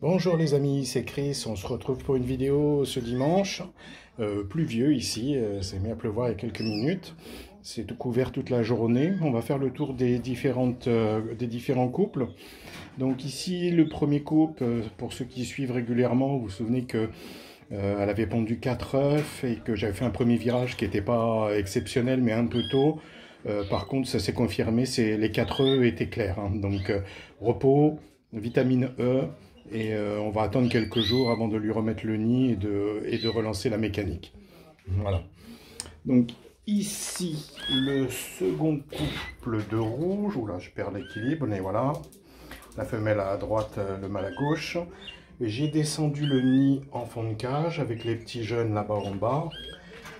Bonjour les amis, c'est Chris, on se retrouve pour une vidéo ce dimanche, pluvieux ici, c'est mis à pleuvoir il y a quelques minutes, c'est tout couvert toute la journée, on va faire le tour des différents couples. Donc ici le premier couple, pour ceux qui suivent régulièrement, vous vous souvenez que elle avait pondu 4 œufs et que j'avais fait un premier virage qui n'était pas exceptionnel mais un peu tôt. Par contre ça s'est confirmé, les 4 œufs étaient clairs, hein. Donc repos, vitamine E. Et on va attendre quelques jours avant de lui remettre le nid et de relancer la mécanique. Voilà. Donc ici, le second couple de rouge. Oula, je perds l'équilibre, mais voilà. La femelle à droite, le mâle à gauche. J'ai descendu le nid en fond de cage avec les petits jeunes là-bas en bas.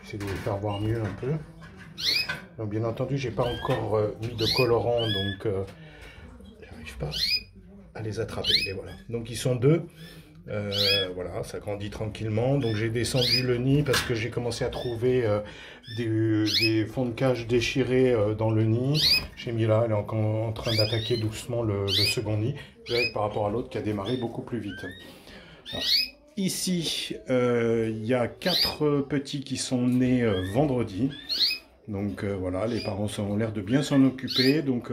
J'essaie de vous faire voir mieux un peu. Donc bien entendu, j'ai pas encore mis de colorant, donc j'arrive pas à les attraper. Et voilà. Donc ils sont deux. Voilà, ça grandit tranquillement. Donc j'ai descendu le nid parce que j'ai commencé à trouver des fonds de cage déchirés dans le nid. J'ai mis là, elle est encore en train d'attaquer doucement le second nid, par rapport à l'autre qui a démarré beaucoup plus vite. Alors, ici, il y a 4 petits qui sont nés vendredi. Donc voilà, les parents ont l'air de bien s'en occuper. Donc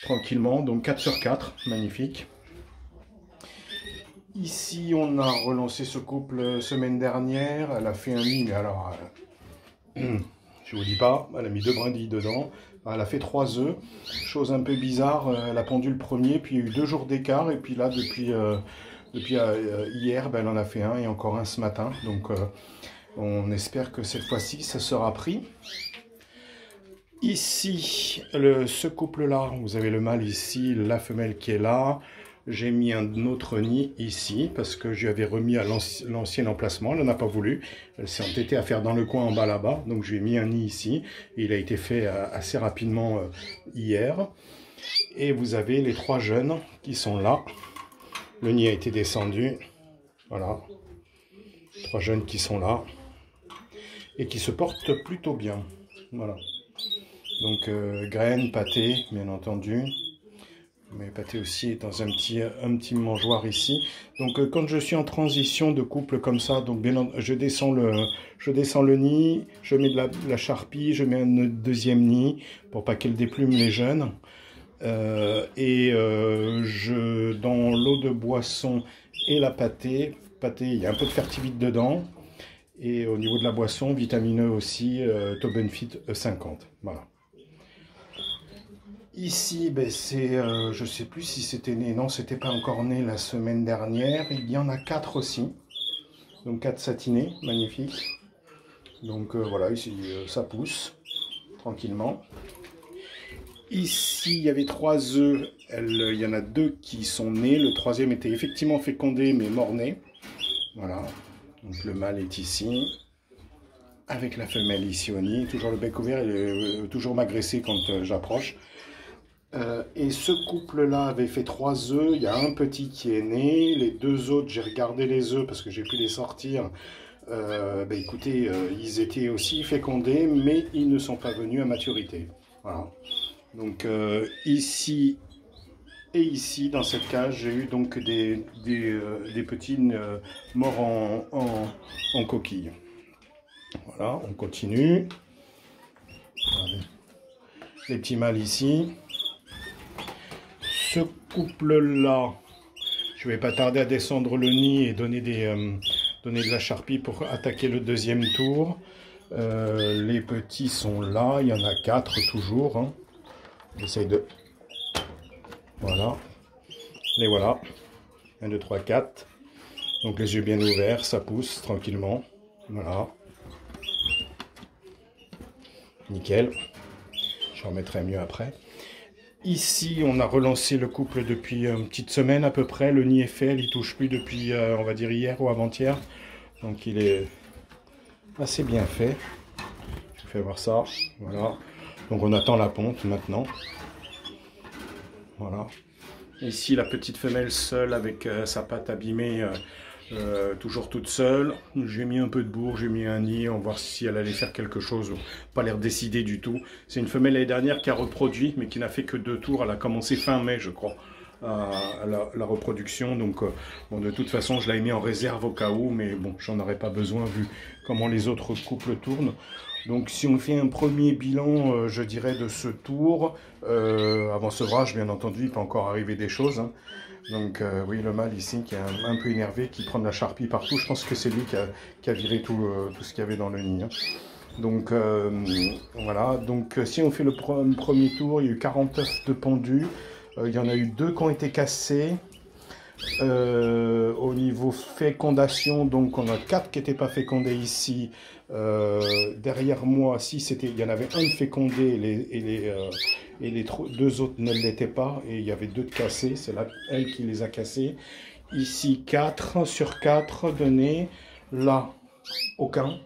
tranquillement, donc 4 sur 4, magnifique. Ici, on a relancé ce couple semaine dernière. Elle a fait un nid, mais alors, je vous dis pas, elle a mis 2 brindilles dedans. Elle a fait 3 œufs. Chose un peu bizarre, elle a pondu le premier, puis il y a eu 2 jours d'écart, et puis là, depuis hier, ben, elle en a fait un, et encore un ce matin. Donc, on espère que cette fois-ci, ça sera pris. Ici, ce couple-là, vous avez le mâle ici, la femelle qui est là. J'ai mis un autre nid ici, parce que je lui avais remis à l'ancien emplacement. Elle n'en a pas voulu. Elle s'est entêtée à faire dans le coin en bas là-bas. Donc je lui ai mis un nid ici. Et il a été fait assez rapidement hier. Et vous avez les 3 jeunes qui sont là. Le nid a été descendu. Voilà. 3 jeunes qui sont là. Et qui se portent plutôt bien. Voilà. Donc graines, pâté, bien entendu. Mais pâté aussi est dans un petit mangeoire ici. Donc quand je suis en transition de couple comme ça, donc je descends le nid, je mets de la charpie, je mets un deuxième nid pour pas qu'elle déplume les jeunes. Dans l'eau de boisson et la pâté, il y a un peu de fertivite dedans. Et au niveau de la boisson, vitamine E aussi, Taubenfit E50. Voilà. Ici, ben je ne sais plus si c'était né. Non, c'était pas encore né la semaine dernière. Il y en a 4 aussi. Donc 4 satinés, magnifiques. Donc voilà, ici ça pousse tranquillement. Ici, il y avait 3 œufs. Il y en a 2 qui sont nés. Le troisième était effectivement fécondé, mais mort-né. Voilà. Donc le mâle est ici. Avec la femelle ici au nid. Toujours le bec ouvert, et toujours m'agresser quand j'approche. Et ce couple-là avait fait 3 œufs. Il y a un petit qui est né. Les 2 autres, j'ai regardé les œufs parce que j'ai pu les sortir. Ben écoutez, ils étaient aussi fécondés, mais ils ne sont pas venus à maturité. Voilà. Donc ici et ici, dans cette cage, j'ai eu donc des petits morts en coquille. Voilà, on continue. Voilà. Les petits mâles ici. Ce couple-là, je ne vais pas tarder à descendre le nid et donner de la charpie pour attaquer le deuxième tour. Les petits sont là, il y en a 4 toujours. Hein. J'essaye de... Voilà. Les voilà. 1, 2, 3, 4. Donc les yeux bien ouverts, ça pousse tranquillement. Voilà. Nickel. Je remettrai mieux après. Ici, on a relancé le couple depuis une petite semaine à peu près. Le nid est fait, il ne touche plus depuis, on va dire, hier ou avant-hier. Donc, il est assez bien fait. Je vous fais voir ça. Voilà. Donc, on attend la ponte maintenant. Voilà. Ici, la petite femelle seule avec sa patte abîmée, toujours toute seule. J'ai mis un peu de bourre, j'ai mis un nid, on va voir si elle allait faire quelque chose. Pas l'air décidée du tout. C'est une femelle l'année dernière qui a reproduit, mais qui n'a fait que 2 tours. Elle a commencé fin mai, je crois, la reproduction. Donc bon, de toute façon, je l'avais mis en réserve au cas où, mais bon, j'en aurais pas besoin vu comment les autres couples tournent. Donc si on fait un premier bilan, je dirais, de ce tour, avant sevrage, bien entendu, il peut encore arriver des choses, hein. Donc oui, le mâle ici qui est un peu énervé, qui prend de la charpie partout, je pense que c'est lui qui a viré tout ce qu'il y avait dans le nid, hein. Donc voilà, donc si on fait le premier tour, il y a eu 40 œufs de pendus, il y en a eu 2 qui ont été cassés. Au niveau fécondation, donc on a 4 qui n'étaient pas fécondés ici. Derrière moi, il y en avait un de fécondé et les 2 autres ne l'étaient pas. Et il y avait 2 de cassés, c'est elle qui les a cassés. Ici, 4 sur 4 donnés. Là, aucun.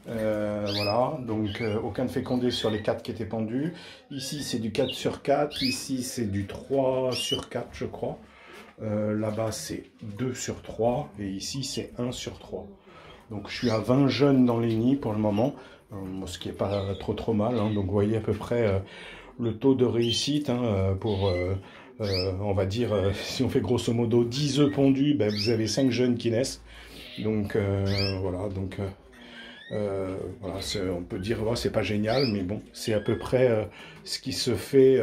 Voilà, donc aucun de fécondé sur les 4 qui étaient pendus. Ici, c'est du 4 sur 4. Ici, c'est du 3 sur 4, je crois. Là-bas, c'est 2 sur 3. Et ici, c'est 1 sur 3. Donc, je suis à 20 jeunes dans les nids pour le moment. Ce qui n'est pas trop mal, hein. Donc, vous voyez à peu près le taux de réussite, hein, pour... on va dire, si on fait grosso modo 10 œufs pondus, ben, vous avez 5 jeunes qui naissent. Donc, voilà, donc... voilà, on peut dire oh, c'est pas génial, mais bon, c'est à peu près ce qui se fait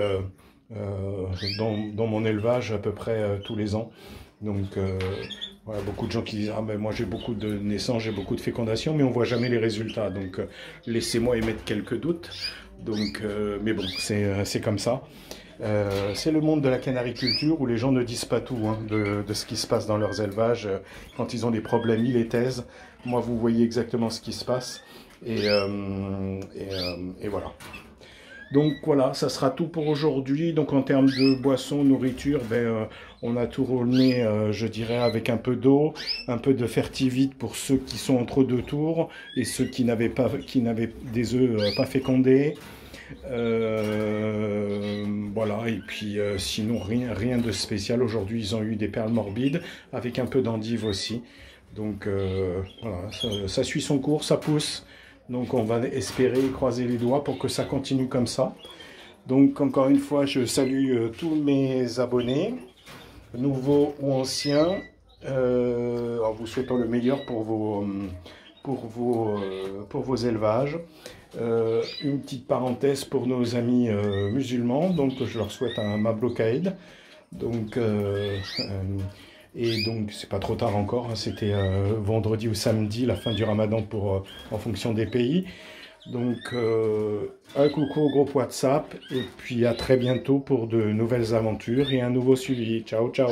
dans mon élevage à peu près tous les ans. Donc voilà, beaucoup de gens qui disent ah ben moi j'ai beaucoup de naissances, j'ai beaucoup de fécondation, mais on voit jamais les résultats. Donc laissez-moi émettre quelques doutes. Donc mais bon, c'est comme ça. C'est le monde de la canariculture où les gens ne disent pas tout, hein, de ce qui se passe dans leurs élevages. Quand ils ont des problèmes, ils les taisent. Moi, vous voyez exactement ce qui se passe. Et voilà. Donc voilà, ça sera tout pour aujourd'hui. Donc en termes de boissons, nourriture, ben, on a tout roulé, je dirais, avec un peu d'eau, un peu de fertivite pour ceux qui sont entre 2 tours et ceux qui n'avaient des œufs pas fécondés. Voilà, et puis sinon rien de spécial. Aujourd'hui, ils ont eu des perles morbides avec un peu d'endive aussi. Donc voilà, ça suit son cours, ça pousse. Donc on va espérer croiser les doigts pour que ça continue comme ça. Donc encore une fois, je salue tous mes abonnés, nouveaux ou anciens, en vous souhaitant le meilleur pour vos élevages. Une petite parenthèse pour nos amis musulmans, donc je leur souhaite un Mabrouk Aïd. Donc et donc c'est pas trop tard encore, hein, c'était vendredi ou samedi, la fin du Ramadan en fonction des pays. Donc un coucou au groupe WhatsApp et puis à très bientôt pour de nouvelles aventures et un nouveau suivi. Ciao ciao.